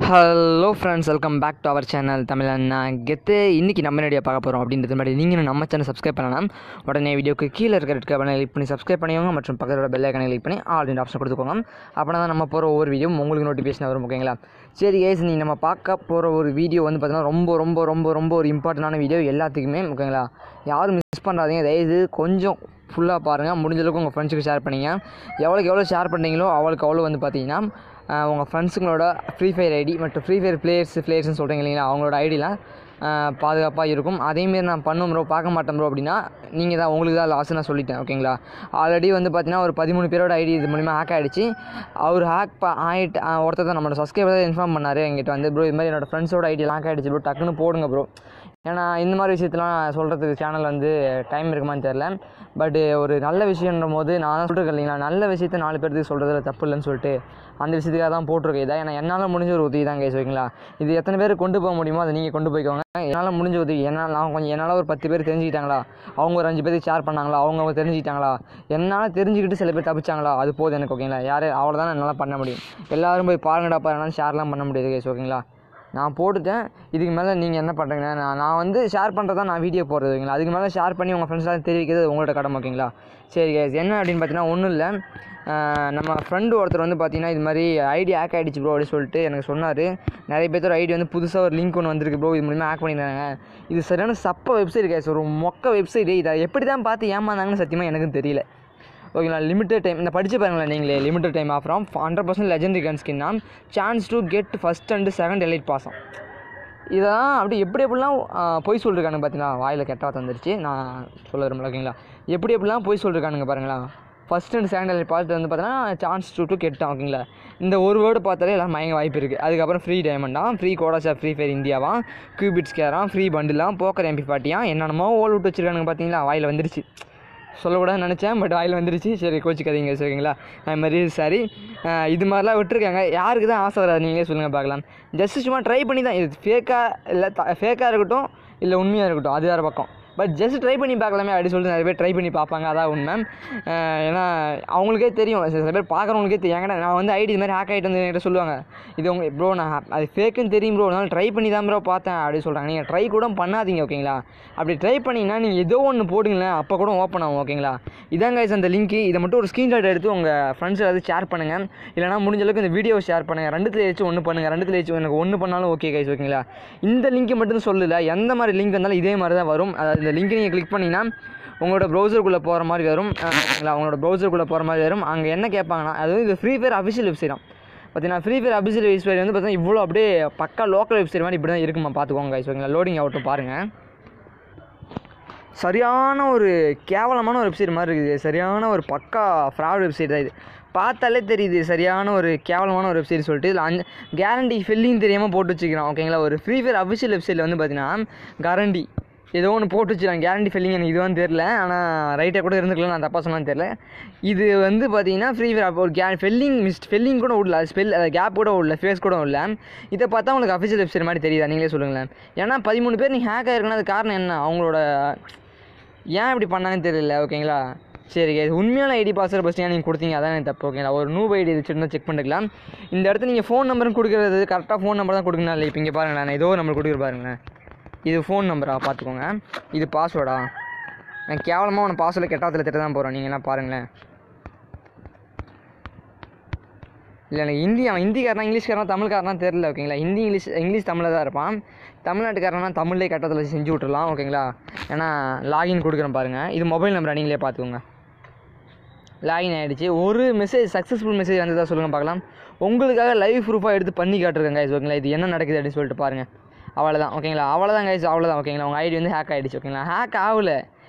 Hello friends, welcome back to our channel தமிழண்ணா கெத்து. இன்றைக்கி நம்ம வீடியோ பார்க்க போகிறோம் அப்படின்றது மாதிரி நீங்கள் நம்ம சேனல் சப்ஸ்கிரைப் பண்ணலாம். உடனே வீடியோக்கு கீழே இருக்கிற பட்டனை கிளிக் பண்ணி சப்ஸ்கிரைப் பண்ணிக்கோங்க. மற்றும் பக்கத்தோட பெல் ஐக்கானை கிளிக் பண்ணி ஆல் இந்த ஆப்ஷன் கொடுத்துக்கோங்க. அப்படின்னா தான் நம்ம போகிற ஒவ்வொரு வீடியோ உங்களுக்கு நோட்டிஃபிகேஷன் வரும். ஓகேங்களா? சரி கைஸ், நீங்கள் நம்ம பார்க்க போகிற ஒரு வீடியோ வந்து பார்த்தீங்கன்னா ரொம்ப ஒரு இம்பார்ட்டண்டான வீடியோ எல்லாத்துக்குமே. ஓகேங்களா? யாரும் மிஸ் பண்ணுறாதீங்க. தயவுசெய்து கொஞ்சம் ஃபுல்லாக பாருங்கள். முடிஞ்சளவுக்கு உங்கள் ஃப்ரெண்ட்ஸுக்கு ஷேர் பண்ணிங்க. எவ்வளோ ஷேர் பண்ணுறீங்களோ அவ்வளோ வந்து பார்த்தீங்கன்னா உங்கள் ஃப்ரெண்ட்ஸுங்களோட ஃப்ரீ ஃபயர் ஐடி மற்றும் ஃப்ரீ ஃபயர் பிளேயர்ஸ்னு சொல்கிறீங்க இல்லைங்களா, அவங்களோட ஐடிலாம் பாதுகாப்பாக இருக்கும். அதேமாரி நான் பண்ணும் ப்ரோ, பார்க்க மாட்டேன் ப்ரோ அப்படின்னா நீங்கள் தான், உங்களுக்கு தான் லாஸ்ட்டு நான் சொல்லிட்டேன். ஓகேங்களா? ஆல்ரெடி வந்து பார்த்தீங்கன்னா ஒரு 13 பேரோட ஐடி இது மூலிமா ஹேக் ஆகிடுச்சு. அவர் ஹேக் ஆகிட்டு ஒருத்தர் தான் நம்மளோட சப்ஸ்கிரைபர் தான் இன்ஃபார்ம் பண்ணார் எங்கிட்ட வந்து, ப்ரோ இது மாதிரி என்னோடய ஃப்ரெண்ட்ஸோட ஐடி ஹேக் ஆகிடுச்சு ப்ரோ, டக்குன்னு போடுங்க ப்ரோ. ஏன்னா இந்த மாதிரி விஷயத்தெலாம் சொல்கிறதுக்கு சேனல் வந்து டைம் இருக்குமான்னு தெரில. பட் ஒரு நல்ல விஷயன்ற போது நான் சொல்லிருக்கேன் இல்லைங்களா, நல்ல விஷயத்தை 4 பேருக்கு சொல்கிறதுல தப்பு இல்லைன்னு சொல்லிட்டு அந்த விஷயத்துக்காக தான் போட்டிருக்கேன். இதான் ஏன்னா என்னால் முடிஞ்ச ஒரு உதவி தான் கைஸ். ஓகேங்களா? இது எத்தனை பேர் கொண்டு போக முடியுமோ அதை நீங்கள் கொண்டு போய்க்கோங்க. என்னால் முடிஞ்ச உதவி, என்னால் ஒரு 10 பேர் தெரிஞ்சுக்கிட்டாங்களா, அவங்க ஒரு 5 பேருக்கு ஷேர் பண்ணாங்களா, அவங்க தெரிஞ்சுக்கிட்டாங்களா, என்னால் தெரிஞ்சுக்கிட்டு சில பேர் தப்பிச்சாங்களா, அது போதும் எனக்கு. ஓகேங்களா? அவ்வளோதான் என்னால் பண்ண முடியும். எல்லோரும் போய் பாருங்கடாப்பா, என்னால் ஷேர்லாம் பண்ண முடியாது கைஸ். ஓகேங்களா? நான் போட்டுட்டேன். இதுக்கு மேலே நீங்கள் என்ன பண்ணுறீங்கன்னா, நான் வந்து ஷேர் பண்ணுறதா நான் வீடியோ போடுறது. ஓகேங்களா? அதுக்கு மேலே ஷேர் பண்ணி உங்கள் ஃப்ரெண்ட்ஸ்லாம் தெரிவிக்கிறது உங்களோட கடமை. ஓகேங்களா? சரி கைஸ், என்ன அப்படின்னு பார்த்தீங்கன்னா ஒன்றும் இல்லை. நம்ம ஃப்ரெண்டு ஒருத்தர் வந்து பார்த்தீங்கன்னா இது மாதிரி ஐடி ஹேக் ஆகிடுச்சு ப்ரோ அப்படின்னு சொல்லிட்டு எனக்கு சொன்னார். நிறைய பேர்த்தோட ஐடி வந்து புதுசாக ஒரு லிங்க் ஒன்று வந்திருக்கு ப்ரோ, இது மூலிமா ஹேக் பண்ணிடுறாங்க. இது சரியான சப்ப வெப்சைட் கைஸ், ஒரு மொக்க வெப்சைட்டு. இதை எப்படி தான் பார்த்து ஏமாந்தாங்கன்னு சத்தியமாக எனக்கும் தெரியல. ஓகேங்களா? லிமிட்டட் டைம், இந்த படித்து பாருங்களேன் நீங்களே. Limited time off 100% legendary gun ஸ்கின்னா, chance to get first and second elite பாஸம். இதெல்லாம் அப்படி எப்படிலாம் பொய் சொல்லிருக்கானுங்க பார்த்தீங்களா, வாயில் கெட்ட வார்த்தை வந்துருச்சு, நான் சொல்ல விரும்பல. ஓகேங்களா? எப்படிலாம் பொய் சொல்லிருக்கானுங்க பாருங்களா. First and second elite pass வந்து பார்த்தீங்கன்னா சான்ஸ் டு கெட்டான். ஓகேங்களா? இந்த ஒரு வேர்டு பார்த்தாலே எல்லாம் மயங்க வாய்ப்பு இருக்குது. அதுக்கப்புறம் free டைமண்டாம், free கோடாஸா, free fire இந்தியாவாம், கியூபிட்ஸ் கேராம், free பண்டிலாம், poker MP பார்ட்டியாம், என்னென்னமோ ஓல் விட்டு வச்சுருக்கானுங்க பார்த்தீங்களா. வாயில் வந்துருச்சு, சொல்லக்கூடாதுன்னு நினச்சேன், பட் வாயில் வந்துருச்சு. சரி, கோச்சிக்காதீங்க. ஓகேங்களா? அது மாதிரி சரி, இது மாதிரிலாம் விட்டுருக்காங்க. யாருக்கு தான் ஆசை வராது நீங்களே சொல்லுங்கள் பார்க்கலாம். ஜஸ்ட் சும்மா ட்ரை பண்ணி தான், இது ஃபேக்காக இல்லை, ஃபேக்காக இருக்கட்டும் இல்லை உண்மையாக இருக்கட்டும், அது வேறு பக்கம். பட் ஜஸ்ட் ட்ரை பண்ணி பார்க்கலாமே அப்படி சொல்லிட்டு நிறைய பேர் ட்ரை பண்ணி பார்ப்பாங்க. அதான் உண்மை. ஏன்னா அவங்களுக்கே தெரியும், சில பேர் பார்க்குறவங்களுக்கே தெரியும். என்கிட்ட நான் வந்து ஐடி இது மாதிரி ஹேக் ஆகிட்டு வந்து என்கிட்ட சொல்லுவாங்க, இது உங்கள் ப்ரோ நான் அது ஃபேக்குன்னு தெரியும் ப்ரோ, அதனால ட்ரை பண்ணி தான் ப்ரோ பார்த்தேன் அப்படின்னு சொல்கிறாங்க. நீங்கள் ட்ரை கூட பண்ணாதீங்க. ஓகேங்களா? அப்படி ட்ரை பண்ணிங்கன்னா நீங்கள் ஏதோ ஒன்று போடுங்களேன், அப்போ கூட ஓப்பன் ஆகும். ஓகேங்களா? இதான் கைஸ் அந்த லிங்க்கு. இதை மட்டும் ஒரு ஸ்க்ரீன்ஷாட் எடுத்து உங்கள் ஃப்ரெண்ட்ஸ் ஏதாவது ஷேர் பண்ணுங்கள். இல்லைனா முடிஞ்ச அளவுக்கு இந்த வீடியோவை ஷேர் பண்ணுங்கள். ரெண்டுத்தில் ஏதாச்சும் ஒன்று பண்ணுங்கள். ரெண்டுத்தில் ஏதாச்சும் எனக்கு ஒன்று பண்ணாலும் ஓகே கைஸ். ஓகேங்களா? இந்த லிங்க்கு மட்டும் சொல்லலை, எந்த மாதிரி லிங்க் வந்தாலும் இதே மாதிரி தான் வரும். அதாவது இந்த லிங்க் நீங்கள் கிளிக் பண்ணிங்கன்னா உங்களோட ப்ரௌசருக்குள்ளே போகிற மாதிரி வரும். உங்களோட ப்ரௌசருக்குள்ளே போகிற மாதிரி வரும். அங்கே என்ன கேட்பாங்கன்னா, அது இது ஃப்ரீ ஃபயர் அஃபிஷியல் வெப்சைட் தான். பார்த்தீங்கன்னா ஃப்ரீ ஃபயர் அஃபிஷியல் வெப்சைட் வந்து பார்த்தீங்கன்னா இவ்வளோ அப்படியே பக்கா லோக்கல் வெப்சைட் மாதிரி இப்படி தான் இருக்குமா, பார்த்துக்கோங்க கைஸ். ஓகேங்களா? லோடிங் ஆகட்டும் பாருங்கள். சரியான ஒரு கேவலமான ஒரு வெப்சைட் மாதிரி இருக்குது. சரியான ஒரு பக்கா ஃப்ராட் வெப்சைட் தான் இது. பார்த்தாலே தெரியுது சரியான ஒரு கேவலமான ஒரு வெப்சைட் சொல்லிட்டு. இதில் கேரண்டி ஃபில்லிங் தெரியாமல் போட்டு வச்சுக்கிறான். ஓகேங்களா? ஒரு ஃப்ரீ ஃபயர் அஃபிஷியல் வெப்சைட்டில் வந்து பார்த்தீங்கன்னா கேரண்டி ஏதோ ஒன்று போட்டு வச்சுருக்காங்க. கேரண்டி ஃபில்லிங் எனக்கு இதுவான்னு தெரில, ஆனால் ரைட்டாக கூட இருந்துக்கலாம், நான் தப்பாக சொன்னான்னு தெரில. இது வந்து பார்த்தீங்கன்னா ஃப்ரீ ஃபயர் ஒரு ஃபெல்லிங் கூட விடல, கேப் கூட விடல, ஃபேஸ் கூட இல்லை. இதை பார்த்தா உங்களுக்கு அஃபிஷியல் வெப்சைட் மாதிரி தெரியுதா, நீங்களே சொல்லுங்களேன். ஏன்னா 13 பேர் நீங்கள் ஹேக் ஆகிருக்குன்னா அது காரணம் என்ன, அவங்களோட ஏன் இப்படி பண்ணாங்கன்னு தெரியல. ஓகேங்களா? சரி, உண்மையான ஐடி பாஸ்வேர்டு ஃபஸ்ட்டு நீங்கள் கொடுத்தீங்க, அதான் எனக்கு தப்பு. ஓகேங்களா? ஒரு நூப் ஐடி வச்சுருந்தா செக் பண்ணிக்கலாம். இந்த இடத்துல நீங்கள் ஃபோன் நம்பரும் கொடுக்குறது கரெக்டாக ஃபோன் நம்பர் தான் கொடுக்கணும் இல்லை. இப்போ இங்கே பாருங்களேன், நான் ஏதோ நம்பர் கொடுக்குற பாருங்களேன், இது ஃபோன் நம்பரா பார்த்துக்கோங்க, இது பாஸ்வேர்டா. நான் கேவலமாக உன பாஸ்வேர்டில் கெட்டாத்தில் திட்ட தான் போகிறேன், நீங்கள்லாம் பாருங்களேன். இல்லை எனக்கு அவன் ஹிந்திக்காரனா இங்கிலீஷ்காரனா தமிழ்காரனா தெரில. ஓகேங்களா? இங்கிலீஷ் தமிழில் தான் இருப்பான். தமிழ்நாட்டுக்காரனா தமிழ்லேயே கட்டத்தில் செஞ்சு விட்டுடலாம். ஓகேங்களா? ஏன்னா லாகின் கொடுக்குறேன் பாருங்கள், இது மொபைல் நம்பரை நீங்களே பார்த்துக்கோங்க. லாகின் ஆகிடுச்சு. ஒரு மெசேஜ் சக்ஸஸ்ஃபுல் மெசேஜ் வந்ததாக சொல்லுங்கள் பார்க்கலாம். உங்களுக்காக லைவ் ப்ரூஃபாக எடுத்து பண்ணி காட்டுருக்கேன் கைஸ். ஓகேங்களா? இது என்ன நடக்குது அப்படின்னு சொல்லிட்டு பாருங்கள். அவ்வளோதான். ஓகேங்களா? அவ்வளோதான் கைஸ், அவ்வளோதான். ஓகேங்களா? உங்கள் ஐடி வந்து ஹேக் ஆகிடுச்சு. ஓகேங்களா? ஹேக் ஆகலை,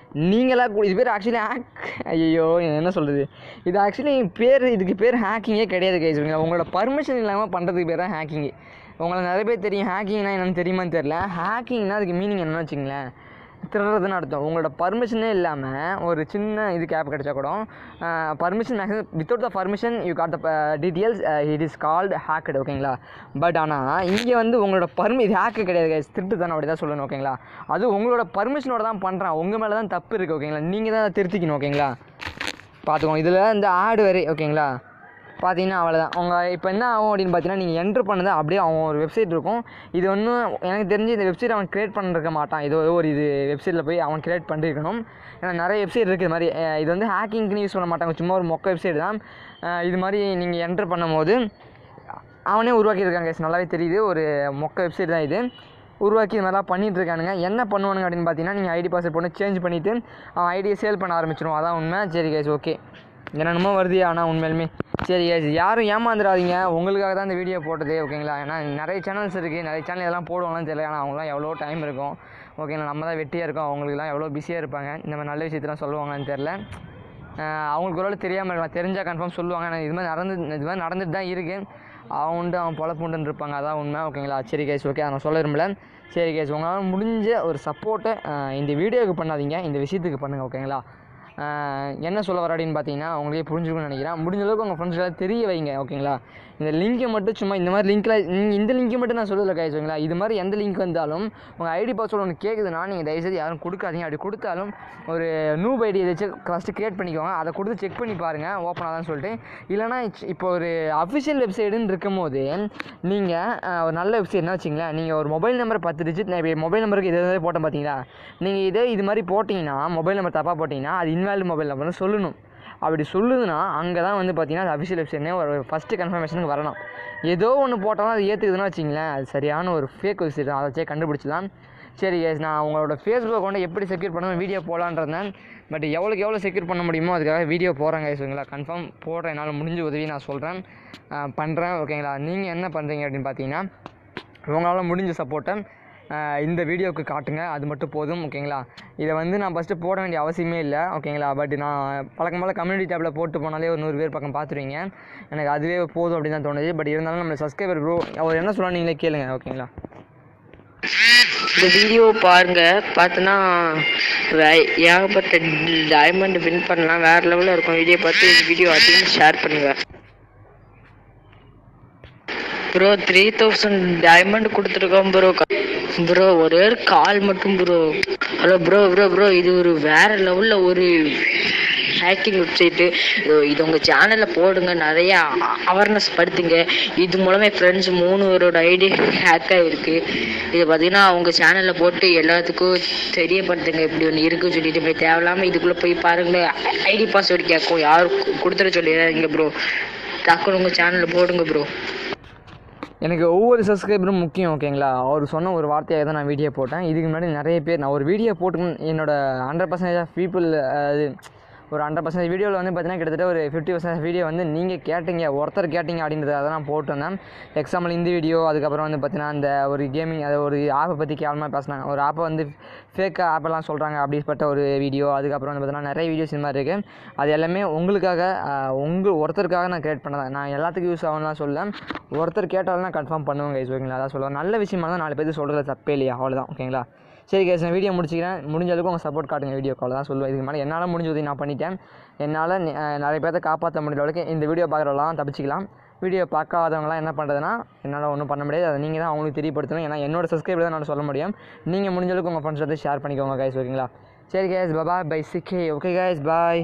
நீங்களாக இது பேர் ஆக்சுவலி ஹேக். ஐயோ என்ன சொல்கிறது, இது ஆக்சுவலி இதுக்கு பேர் ஹேக்கிங்கே கிடையாது கைஸ். ஓகேங்களா? உங்களோட பர்மிஷன் இல்லாமல் பண்ணுறதுக்கு பேர் தான் ஹேக்கிங்கு. உங்களை நிறைய பேர் தெரியும் ஹேக்கிங்னா என்னென்னு தெரியுமான்னு தெரில. ஹேக்கிங்னா அதுக்கு மீனிங் என்னன்னு வச்சுங்களேன், திருடுறதுன்னு அர்த்தம். உங்களோட பர்மிஷனே இல்லாமல் ஒரு சின்ன இது கேப் கிடச்சா கூட permission maximum without the permission you got the details, it is called hacked. ஓகேங்களா? பட் ஆனால் இங்கே வந்து உங்களோட இது ஹேக்கு கிடையாது கைஸ், திருட்டு தானே, அப்படி தான் சொல்லணும். ஓகேங்களா? அது உங்களோட பர்மிஷனோட தான் பண்ணுறான், உங்கள் மேலே தான் தப்பு இருக்குது. ஓகேங்களா? நீங்கள் தான் திருத்திக்கணும். ஓகேங்களா? பார்த்துக்கோங்க. இதில் இந்த ஆடு வரை. ஓகேங்களா? பார்த்தீங்கன்னா அவ்வளோதான். அவங்க இப்போ என்ன ஆகும் அப்படின்னு பார்த்தீங்கன்னா, நீங்கள் என்ட்ரு பண்ணது அப்படியே அவங்க ஒரு வெப்சைட் இருக்கும். இது ஒன்றும் எனக்கு தெரிஞ்சு இந்த வெப்சைட் அவன் க்ரியேட் பண்ணிருக்க மாட்டான். ஏதோ ஒரு இது வெப்சைட்டில் போய் அவன் க்ரியேட் பண்ணிருக்கணும். ஏன்னா நிறைய வெப்சைட் இருக்குது இது மாதிரி. இது வந்து ஹேக்கிங்க்குன்னு யூஸ் பண்ண மாட்டாங்க, சும்மா ஒரு மொக்க வெப்சைட் தான். இது மாதிரி நீங்கள் என்ட்ரு பண்ணும்போது அவனே உருவாக்கியிருக்காங்க. நல்லாவே தெரியுது, ஒரு மொக்க வெப்சைட் தான் இது. உருவாக்கி இது மாதிரிலாம் பண்ணிகிட்ருக்கானுங்க. என்ன பண்ணுவானுங்க அப்படின்னு பார்த்தீங்கன்னா, நீங்கள் ஐடி பாஸ்வேர்ட் போட்டு சேஞ்ச் பண்ணிவிட்டு அவன் ஐடியை சேல் பண்ண ஆரம்பிச்சிடும். அதான் உண்மை. சரி கைஸ், ஓகே. என்னென்னமோ வருது, ஆனால் உண்மையிலுமே சரி கைஸ், யாரும் ஏமாந்துடாதீங்க. உங்களுக்காக தான் இந்த வீடியோ போட்டது, ஓகேங்களா? ஏன்னா நிறைய சேனல்ஸ் இருக்குது, நிறைய சேனல் இதெல்லாம் போடுவாங்கன்னு தெரியல. ஆனால் அவங்களாம் எவ்வளோ டைம் இருக்கும், ஓகேங்களா? நம்ம தான் வெட்டியாக இருக்கோம், அவங்களுக்குலாம் எவ்வளோ பிஸியாக இருப்பாங்க. இந்த மாதிரி நல்ல விஷயத்தெல்லாம் சொல்லுவாங்கன்னு தெரில. அவங்களுக்கு ஒரு தெரியாமல் இருக்கலாம், தெரிஞ்சால் கன்ஃபார்ம் சொல்லுவாங்க. ஆனால் இது மாதிரி நடந்துட்டு தான் இருக்குது. அவன் உண்டு, அவன் பொழப்புண்டுன்னு இருப்பாங்க, அதான் உண்மை, ஓகேங்களா? சரி கைஸ், ஓகே. நான் சொல்ல விரும்பல. சரி கைஸ், உங்களால் முடிஞ்ச ஒரு சப்போர்ட்டை இந்த வீடியோவுக்கு பண்ணாதீங்க, இந்த விஷயத்துக்கு பண்ணுங்கள், ஓகேங்களா? என்ன சொல்ல வர அப்படின்னு பார்த்தீங்கன்னா, உங்களுக்கே புரிஞ்சுக்கணும்னு நினைக்கிறேன். முடிஞ்ச அளவுக்கு உங்கள் ஃப்ரெண்ட்ஸ்லாம் தெரிய வைங்க, ஓகேங்களா? இந்த லிங்க்கை மட்டும் சும்மா இந்த மாதிரி லிங்க்கில் இந்த லிங்க்கை மட்டும் நான் சொல்லலை கைஸ், ஓகேங்களா? இது மாதிரி எந்த லிங்க் வந்தாலும் உங்கள் ஐடி பாஸ்வேர்டு ஒன்று கேட்குதுன்னா நீங்கள் தயவுசெய்து யாரும் கொடுக்காதீங்க. அப்படி கொடுத்தாலும் ஒரு நூப் ஐடி வச்சு ஃபஸ்ட்டு க்ரியேட் பண்ணிக்கோங்க. அதை கொடுத்து செக் பண்ணி பாருங்கள் ஓப்பன் ஆகுதான்னு சொல்லிட்டு. இல்லைனா இப்போ ஒரு அஃபிஷியல் வெப்சைட்டுன்னு இருக்கும்போது நீங்கள் ஒரு நல்ல வெப்சைட்னா வச்சிங்களேன், நீங்கள் ஒரு மொபைல் நம்பர் 10 டிஜிட், நான் இப்போ மொபைல் நம்பருக்கு இதே போட்டேன் பார்த்தீங்களா? நீங்கள் இது மாதிரி போட்டிங்கன்னா, மொபைல் நம்பர் தப்பாக போட்டிங்கன்னா அது இன்வாலிட் மொபைல் நம்பர்னு சொல்லணும். அப்படி சொல்லுதுன்னா அங்கே தான் வந்து பார்த்தீங்கன்னா அது அஃபிஷியல் வெப்சைட்னே ஒரு ஃபஸ்ட்டு கன்ஃபர்மேஷனுக்கு வரலாம். ஏதோ ஒன்று போட்டாலும் அது ஏற்றுக்குதுன்னு வச்சிங்களேன், அது சரியான ஒரு ஃபேக் வெப்சைட் தான், அதை வச்சே கண்டுபிடிச்சலாம். சரி கைஸ், நான் உங்களோட ஃபேஸ்புக் அக்கௌண்ட்டை எப்படி செக்யூர் பண்ணணும் வீடியோ போடலான்றேன். பட் எவ்வளோ செக்யூர் பண்ண முடியுமோ அதுக்காக வீடியோ போடுறேன் கைஸ், ஓகேங்களா? கன்ஃபார்ம் போடுறேன், என்னால் முடிஞ்ச உதவி நான் சொல்கிறேன், பண்ணுறேன், ஓகேங்களா? நீங்கள் என்ன பண்ணுறீங்க அப்படின்னு பார்த்தீங்கன்னா, உங்களால் முடிஞ்ச சப்போர்ட்டை இந்த வீடியோவுக்கு காட்டுங்க, அது மட்டும் போதும், ஓகேங்களா? இதை வந்து நான் ஃபஸ்ட்டு போட வேண்டிய அவசியமே இல்லை, ஓகேங்களா? பட் நான் பழக்கமாக கம்யூனிட்டி டேப்பில் போட்டு போனாலே ஒரு 100 பேர் பக்கம் பார்த்துருவீங்க. எனக்கு அதுவே போதும் அப்படின்னு தான் தோணுது. பட் இருந்தாலும் நம்ம சப்ஸ்கிரைபர் ப்ரோ அவர் என்ன சொல்லலாம் நீங்களே கேளுங்க, ஓகேங்களா? இந்த வீடியோ பாருங்க, பார்த்தோன்னா ஏகப்பட்ட டைமண்ட் வின் பண்ணலாம், வேறு லெவலில் இருக்கும். வீடியோ பார்த்து இந்த வீடியோ அதிகமாக ஷேர் பண்ணுங்கள் ப்ரோ. 3000 டைமண்ட் கொடுத்துருக்கோம் ப்ரோ. ஒரே ஒரு கால் மட்டும் ப்ரோ. ஹலோ ப்ரோ, இது ஒரு வேற லெவலில் ஒரு ஹேக்கிங் வெப்சைட்டு. இது உங்கள் சேனலில் போடுங்க, நிறைய அவேர்னஸ் படுத்துங்க. இது மூலமே ஃப்ரெண்ட்ஸ் 3 பேரோட ஐடி ஹேக் ஆகிருக்கு. இது பார்த்தீங்கன்னா உங்கள் சேனலில் போட்டு எல்லாத்துக்கும் தெரியப்படுத்துங்க, இப்படி ஒன்று இருக்குன்னு சொல்லிட்டு. போய் தேவையில்லாமல் இதுக்குள்ளே போய் பாருங்களேன், ஐடி பாஸ்வேர்டு கேட்கும், யாரும் கொடுத்துட சொல்லிடுறாங்க ப்ரோ. டக்குன்னு உங்கள் சேனலில் போடுங்க ப்ரோ. எனக்கு ஒவ்வொரு சப்ஸ்கிரைபரும் முக்கியம், ஓகேங்களா? அவர் சொன்ன ஒரு வார்த்தையாக தான் நான் வீடியோ போட்டேன். இதுக்கு முன்னாடி நிறைய பேர் நான் ஒரு வீடியோ போட்டுக்கணும், என்னோடய 100% ஆஃப் பீப்புள், அது ஒரு 100% வீடியோவில் வந்து பார்த்தீங்கன்னா கிட்டத்தட்ட ஒரு 50% வீடியோ வந்து நீங்கள் கேட்டீங்க, ஒருத்தர் கேட்டிங்க அப்படின்றத நான் போட்டிருந்தேன். எக்ஸாம்பிள் இந்த வீடியோ, அதுக்கப்புறம் வந்து பார்த்தீங்கன்னா அந்த ஒரு கேமிங், அதை ஒரு ஆப்பை பற்றி கேவலமாக பேசினாங்க, ஒரு ஆப்பை வந்து ஃபேக் ஆப்பெல்லாம் சொல்கிறாங்க அப்படிப்பட்ட ஒரு வீடியோ. அதுக்கப்புறம் வந்து பார்த்தீங்கன்னா நிறைய வீடியோஸ் இந்த மாதிரி இருக்குது. அது எல்லாமே உங்களுக்காக, ஒருத்தருக்காக நான் க்ரியேட் பண்ணதான். நான் எல்லாத்துக்கும் யூஸ் ஆகும்லாம் சொல்ல, ஒருத்தர் கேட்டாலும் நான் கன்ஃபார்ம் பண்ணுவேன் கைஸ், ஓகேங்களா? அதான் சொல்லுவேன். நல்ல விஷயமா தான் 4 பேருக்கு சொல்கிறது தப்பே இல்லையா, அவ்வளோதான், ஓகேங்களா? சரி கைஸ், நான் வீடியோ முடிச்சிக்கிறேன். முடிஞ்ச அளவுக்கு உங்கள் சப்போர்ட் காட்டுங்க வீடியோக்கு, அவ்வளோதான் சொல்லுவேன். இதுக்கு மேலே என்னால் முடிஞ்சதை நான் பண்ணிட்டேன். என்னால் நிறைய பேர்த்த காப்பாற்ற முடிஞ்ச அளவுக்கு இந்த வீடியோ பார்க்குறவங்களாம் தப்பிச்சிக்கலாம். வீடியோ பார்க்காதவங்களாம் என்ன பண்ணுறதுன்னா, என்னால் ஒன்றும் பண்ண முடியாது, அதை நீங்கள் தான் அவங்களுக்கு தெரியப்படுத்தணும். ஏன்னா என்னோட சப்ஸ்கிரைபர் தான் நான் சொல்ல முடியும். நீங்கள் முடிஞ்ச அளவுக்கு உங்கள் ஃப்ரெண்ட்ஸ் வந்து ஷேர் பண்ணிக்கோங்க கைஸ், ஓகேங்களா? சரி கைஸ், பை சிக்கே, ஓகே கைஸ், பாய்.